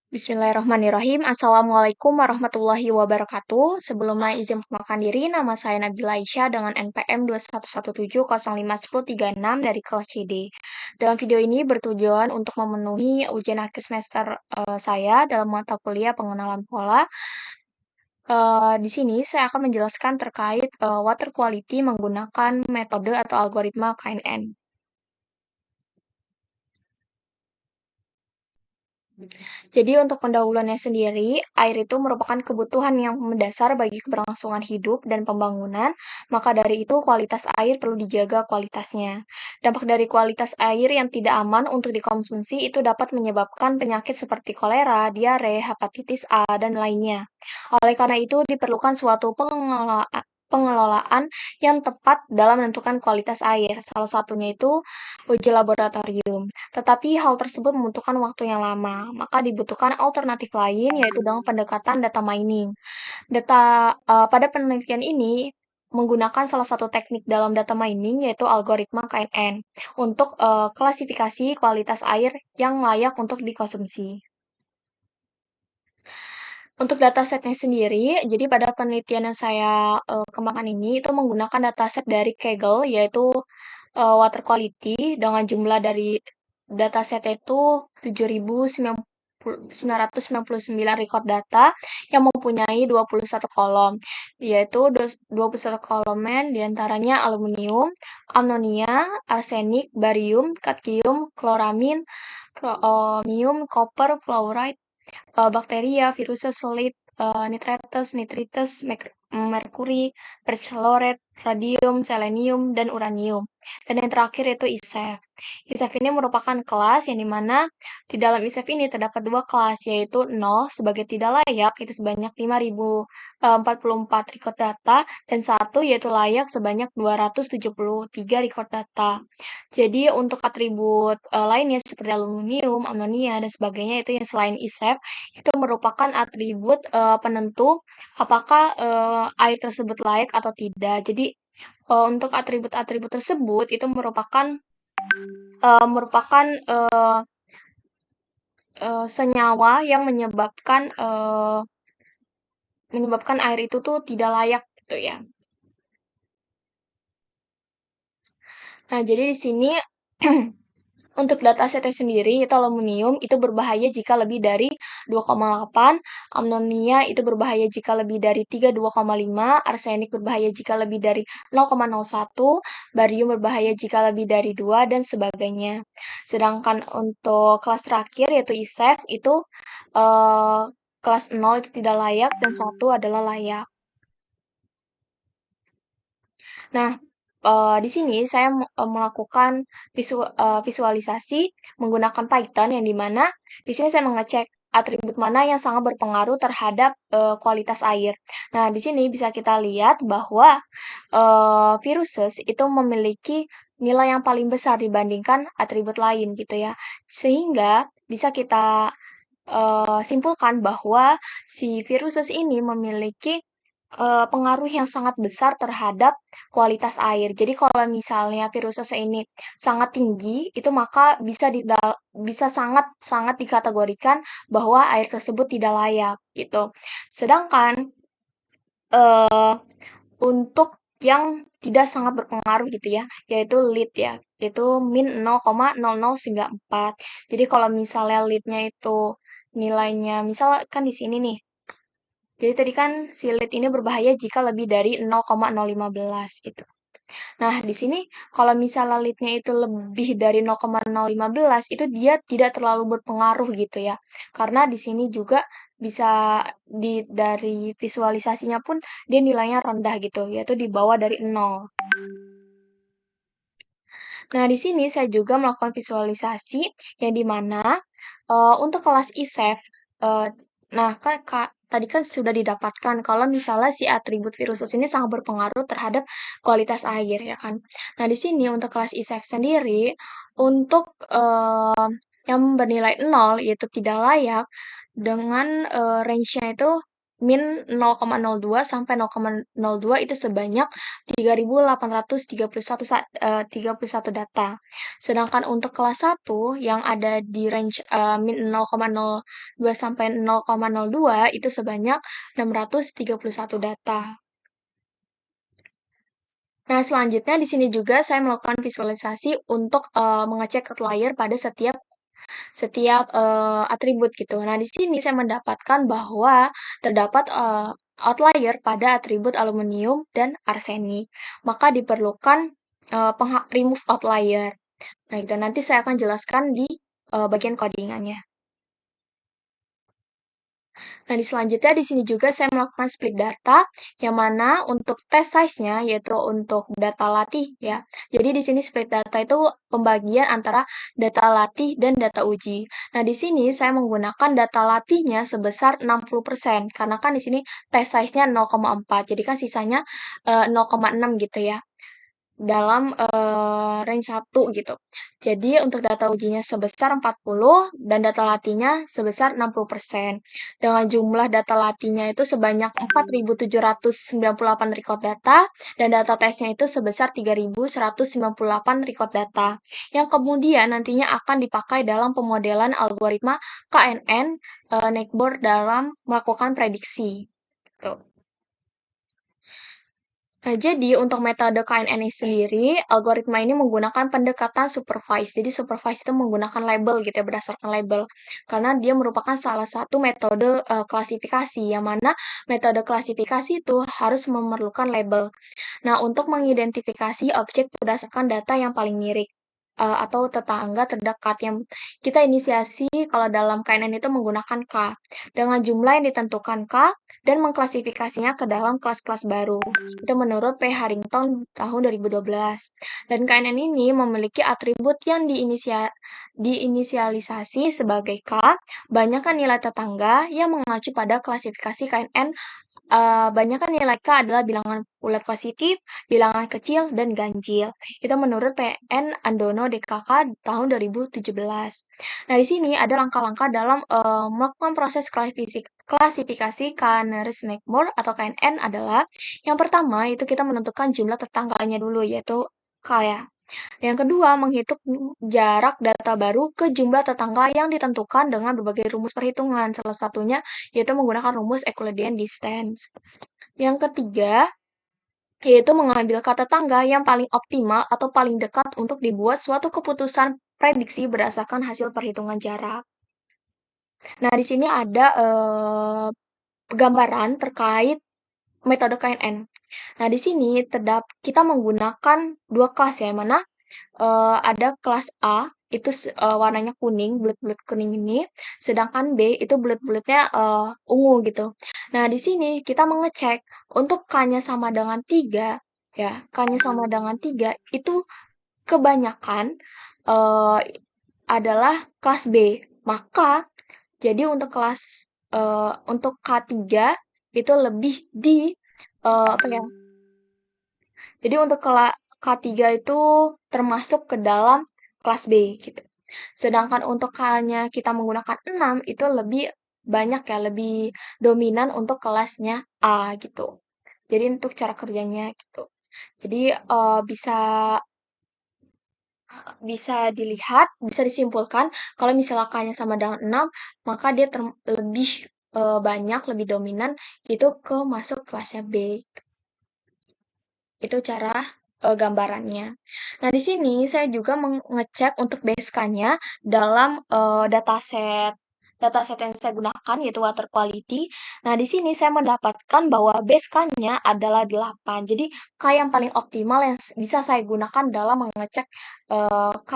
Bismillahirrahmanirrahim. Assalamualaikum warahmatullahi wabarakatuh. Sebelumnya izin perkenalkan diri, nama saya Nabila Aisyah dengan NPM 211705136 dari kelas CD. Dalam video ini bertujuan untuk memenuhi ujian akhir semester saya dalam mata kuliah pengenalan pola. Di sini saya akan menjelaskan terkait water quality menggunakan metode atau algoritma KNN. Jadi untuk pendahuluannya sendiri, air itu merupakan kebutuhan yang mendasar bagi keberlangsungan hidup dan pembangunan, maka dari itu kualitas air perlu dijaga kualitasnya. Dampak dari kualitas air yang tidak aman untuk dikonsumsi itu dapat menyebabkan penyakit seperti kolera, diare, hepatitis A, dan lainnya. Oleh karena itu, diperlukan suatu pengelolaan yang tepat dalam menentukan kualitas air. Salah satunya itu uji laboratorium. Tetapi hal tersebut membutuhkan waktu yang lama, maka dibutuhkan alternatif lain yaitu dengan pendekatan data mining. Pada penelitian ini menggunakan salah satu teknik dalam data mining yaitu algoritma KNN untuk klasifikasi kualitas air yang layak untuk dikonsumsi. Untuk datasetnya sendiri, jadi pada penelitian yang saya kembangkan ini itu menggunakan dataset dari Kaggle yaitu water quality dengan jumlah dari datasetnya itu 7.999 record data yang mempunyai 21 kolom, yaitu 21 kolomnya diantaranya aluminium, amonia, arsenik, barium, kadmium, chloramine, chromium, copper, fluoride, bakteria, virus, lead, nitritus, merkuri, perchlorate, radium, selenium, dan uranium. Dan yang terakhir yaitu ISEF. ISEF ini merupakan kelas yang dimana di dalam ISEF ini terdapat dua kelas, yaitu 0 sebagai tidak layak, itu sebanyak 5.044 record data, dan 1 yaitu layak sebanyak 273 record data. Jadi untuk atribut lainnya seperti aluminium, amonia, dan sebagainya itu yang selain ISEF, itu merupakan atribut penentu apakah air tersebut layak atau tidak. Jadi untuk atribut-atribut tersebut itu merupakan senyawa yang menyebabkan air itu tuh tidak layak gitu ya. Nah, jadi di sini untuk datasetnya sendiri, itu aluminium itu berbahaya jika lebih dari 2,8, amonia itu berbahaya jika lebih dari 32,5, arsenik berbahaya jika lebih dari 0,01, barium berbahaya jika lebih dari 2, dan sebagainya. Sedangkan untuk kelas terakhir yaitu ISEF itu eh, kelas 0 itu tidak layak dan 1 adalah layak. Nah, di sini saya melakukan visualisasi menggunakan Python yang di mana di sini saya mengecek atribut mana yang sangat berpengaruh terhadap kualitas air. Nah, di sini bisa kita lihat bahwa viruses itu memiliki nilai yang paling besar dibandingkan atribut lain gitu ya. Sehingga bisa kita simpulkan bahwa si viruses ini memiliki pengaruh yang sangat besar terhadap kualitas air. Jadi kalau misalnya virus ini sangat tinggi, itu maka bisa sangat sangat dikategorikan bahwa air tersebut tidak layak gitu. Sedangkan eh, untuk yang tidak sangat berpengaruh gitu ya, yaitu lead ya, yaitu min 0,0094. Jadi kalau misalnya leadnya itu nilainya, misal kan di sini nih, jadi tadi kan si lead ini berbahaya jika lebih dari 0,015 gitu. Nah, di sini kalau misalnya lead-nya itu lebih dari 0,015 itu dia tidak terlalu berpengaruh gitu ya. Karena di sini juga bisa dari visualisasinya pun dia nilainya rendah gitu, yaitu di bawah dari 0. Nah, di sini saya juga melakukan visualisasi yang di mana untuk kelas ISEF, nah kan tadi kan sudah didapatkan kalau misalnya si atribut virus ini sangat berpengaruh terhadap kualitas air ya kan. Nah, di sini untuk kelas ISEF sendiri untuk yang bernilai 0 yaitu tidak layak dengan range-nya itu min 0,02 sampai 0,02 itu sebanyak 3.831 data. Sedangkan untuk kelas 1 yang ada di range min 0,02 sampai 0,02 itu sebanyak 631 data. Nah, selanjutnya di sini juga saya melakukan visualisasi untuk mengecek outlier pada setiap atribut gitu. Nah, di sini saya mendapatkan bahwa terdapat outlier pada atribut aluminium dan arsenik. Maka diperlukan remove outlier. Nah, itu nanti saya akan jelaskan di bagian codingannya. Nah, di selanjutnya di sini juga saya melakukan split data, yang mana untuk test size-nya, yaitu untuk data latih ya. Jadi di sini split data itu pembagian antara data latih dan data uji. Nah, di sini saya menggunakan data latihnya sebesar 60%, karena kan di sini test size-nya 0,4, jadi kan sisanya 0,6 gitu ya dalam range 1 gitu. Jadi untuk data ujinya sebesar 40 dan data latihnya sebesar 60%. Dengan jumlah data latihnya itu sebanyak 4.798 record data dan data tesnya itu sebesar 3.198 record data yang kemudian nantinya akan dipakai dalam pemodelan algoritma KNN Neckboard dalam melakukan prediksi. Tuh. Nah, jadi untuk metode KNN ini sendiri, algoritma ini menggunakan pendekatan supervised. Jadi supervised itu menggunakan label gitu ya, berdasarkan label. Karena dia merupakan salah satu metode klasifikasi, yang mana metode klasifikasi itu harus memerlukan label. Nah, untuk mengidentifikasi objek berdasarkan data yang paling mirip atau tetangga terdekat yang kita inisiasi kalau dalam KNN itu menggunakan K dengan jumlah yang ditentukan K dan mengklasifikasinya ke dalam kelas-kelas baru. Itu menurut P. Harrington tahun 2012. Dan KNN ini memiliki atribut yang diinisialisasi sebagai K, banyakkan nilai tetangga yang mengacu pada klasifikasi KNN. Banyakkan nilai K adalah bilangan bulat positif, bilangan kecil, dan ganjil. Itu menurut PN Andono DKK tahun 2017. Nah, di sini ada langkah-langkah dalam melakukan proses klasifikasi Canary Snackboard atau KNN adalah yang pertama itu kita menentukan jumlah tetangganya dulu yaitu K ya. Yang kedua, menghitung jarak data baru ke jumlah tetangga yang ditentukan dengan berbagai rumus perhitungan. Salah satunya yaitu menggunakan rumus Euclidean distance. Yang ketiga, yaitu mengambil kata tetangga yang paling optimal atau paling dekat untuk dibuat suatu keputusan prediksi berdasarkan hasil perhitungan jarak. Nah, di sini ada gambaran terkait metode KNN. Nah, di sini kita menggunakan dua kelas ya, mana ada kelas A itu warnanya kuning, bulat-bulat kuning ini, sedangkan B itu bulat-bulatnya ungu gitu. Nah, di sini kita mengecek untuk K-nya sama dengan 3 ya, K-nya sama dengan 3 itu kebanyakan eh, adalah kelas B. Maka jadi untuk K3 itu lebih di apa ya? Jadi untuk K3 itu termasuk ke dalam kelas B gitu. Sedangkan untuk K-nya kita menggunakan 6 itu lebih banyak ya, lebih dominan untuk kelasnya A gitu. Jadi untuk cara kerjanya gitu. Jadi bisa bisa dilihat, bisa disimpulkan kalau misalnya K-nya sama dengan 6, maka dia lebih banyak, lebih dominan itu ke masuk kelasnya B. Itu cara gambarannya. Nah, di sini saya juga mengecek untuk BSK-nya dalam dataset yang saya gunakan yaitu water quality. Nah, di sini saya mendapatkan bahwa BSK-nya adalah 8. Jadi, K yang paling optimal yang bisa saya gunakan dalam mengecek K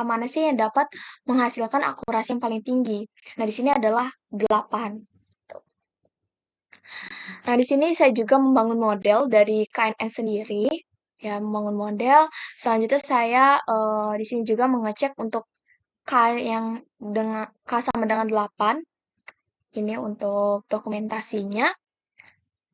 mana sih yang dapat menghasilkan akurasi yang paling tinggi. Nah, di sini adalah 8. Nah, di sini saya juga membangun model dari KNN sendiri, ya, membangun model. Selanjutnya saya di sini juga mengecek untuk K yang dengan K sama dengan 8. Ini untuk dokumentasinya.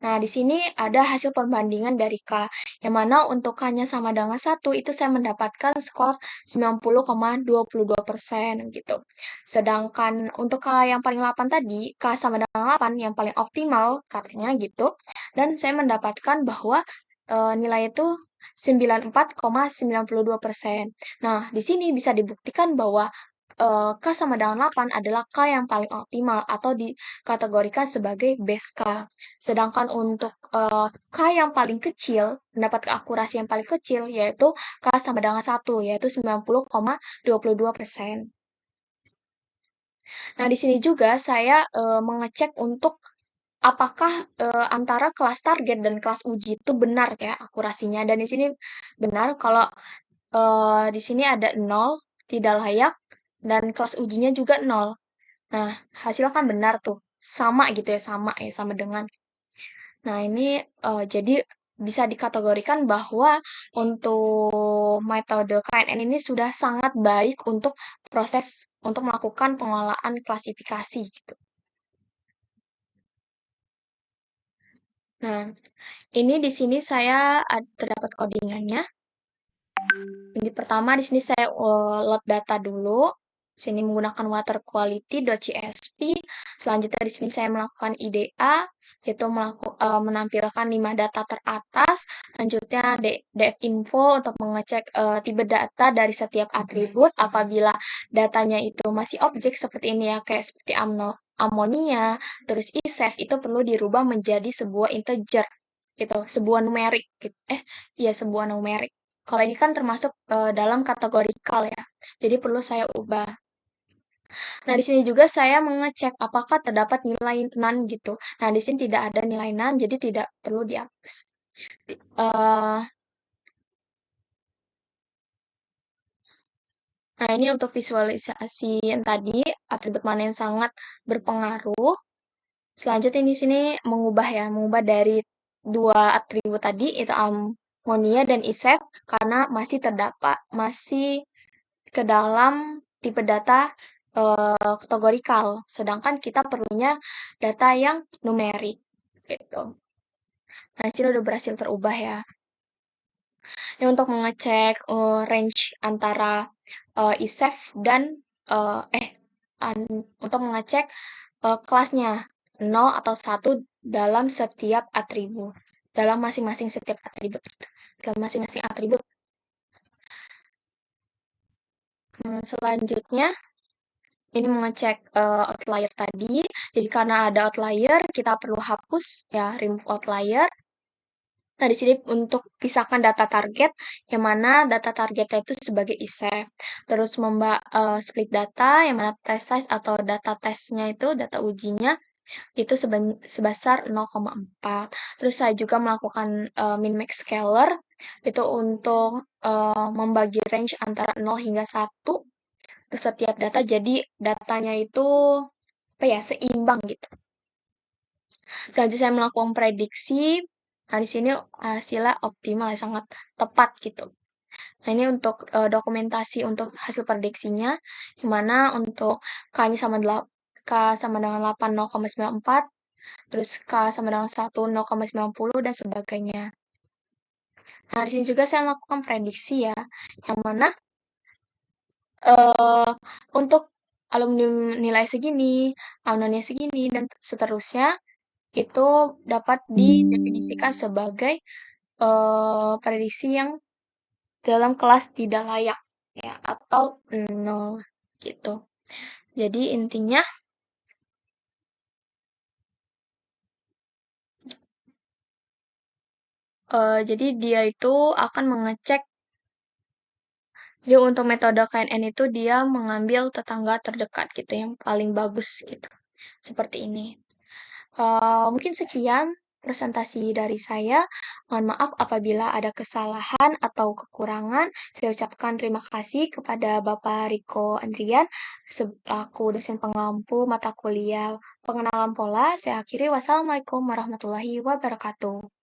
Nah, di sini ada hasil perbandingan dari K, yang mana untuk K-nya sama dengan 1, itu saya mendapatkan skor 90,22% gitu. Sedangkan untuk K yang paling 8 tadi, K sama dengan 8 yang paling optimal katanya gitu, dan saya mendapatkan bahwa nilai itu 94,92%. Nah, di sini bisa dibuktikan bahwa K sama dengan 8 adalah K yang paling optimal atau dikategorikan sebagai base K. Sedangkan untuk K yang paling kecil, mendapat akurasi yang paling kecil, yaitu K sama dengan 1, yaitu 90,22%. Nah, di sini juga saya mengecek untuk apakah antara kelas target dan kelas uji itu benar ya akurasinya. Dan di sini benar kalau di sini ada 0, tidak layak, dan kelas ujinya juga 0. Nah, hasilnya kan benar tuh. Sama gitu ya, sama dengan. Nah, ini jadi bisa dikategorikan bahwa untuk metode KNN ini sudah sangat baik untuk proses untuk melakukan pengelolaan klasifikasi gitu. Nah, ini di sini saya terdapat codingannya. Ini pertama di sini saya load data dulu. Sini menggunakan water quality.csv. Selanjutnya di sini saya melakukan IDA, yaitu menampilkan 5 data teratas. Selanjutnya def info untuk mengecek tipe data dari setiap atribut. Apabila datanya itu masih objek seperti ini ya, kayak seperti amonia, terus isef itu perlu dirubah menjadi sebuah integer gitu, sebuah numerik gitu. Iya sebuah numerik. Kalau ini kan termasuk dalam kategorikal ya. Jadi perlu saya ubah. Nah, di sini juga saya mengecek apakah terdapat nilai none gitu. Nah, di sini tidak ada nilai none, jadi tidak perlu dihapus. Eh, nah, ini untuk visualisasi yang tadi, atribut mana yang sangat berpengaruh. Selanjutnya di sini mengubah dari dua atribut tadi, itu amonia dan isef, karena masih ke dalam tipe data kategorikal, sedangkan kita perlunya data yang numerik gitu. Nah, di sini udah berhasil terubah ya. Ini untuk mengecek range antara isef dan eh eh, untuk mengecek kelasnya 0 atau 1 dalam setiap atribut. Dalam masing-masing setiap atribut. Dalam masing-masing atribut. Selanjutnya ini mengecek outlier tadi. Jadi karena ada outlier, kita perlu hapus ya, remove outlier. Nah, di sini untuk pisahkan data target, yang mana data targetnya itu sebagai isef. Terus split data, yang mana test size atau data tesnya itu, data ujinya, itu sebesar 0,4. Terus saya juga melakukan min-max scalar, itu untuk membagi range antara 0 hingga 1 ke setiap data, jadi datanya itu apa ya, seimbang gitu. Selanjutnya saya melakukan prediksi. Nah, di sini hasilnya optimal, ya, sangat tepat gitu. Nah, ini untuk dokumentasi untuk hasil prediksinya, di mana untuk K-nya K sama dengan 8 0,94, terus K sama dengan 1 0,90 dan sebagainya. Nah, di sini juga saya melakukan prediksi ya, yang mana eh untuk alumni nilai segini, alumni segini, dan seterusnya, itu dapat didefinisikan sebagai prediksi yang dalam kelas tidak layak ya atau nol gitu. Jadi intinya jadi dia itu akan mengecek, jadi untuk metode KNN itu dia mengambil tetangga terdekat gitu yang paling bagus gitu. Seperti ini. Mungkin sekian presentasi dari saya. Mohon maaf apabila ada kesalahan atau kekurangan. Saya ucapkan terima kasih kepada Bapak Riko Andrian selaku dosen pengampu mata kuliah pengenalan pola. Saya akhiri. Wassalamualaikum warahmatullahi wabarakatuh.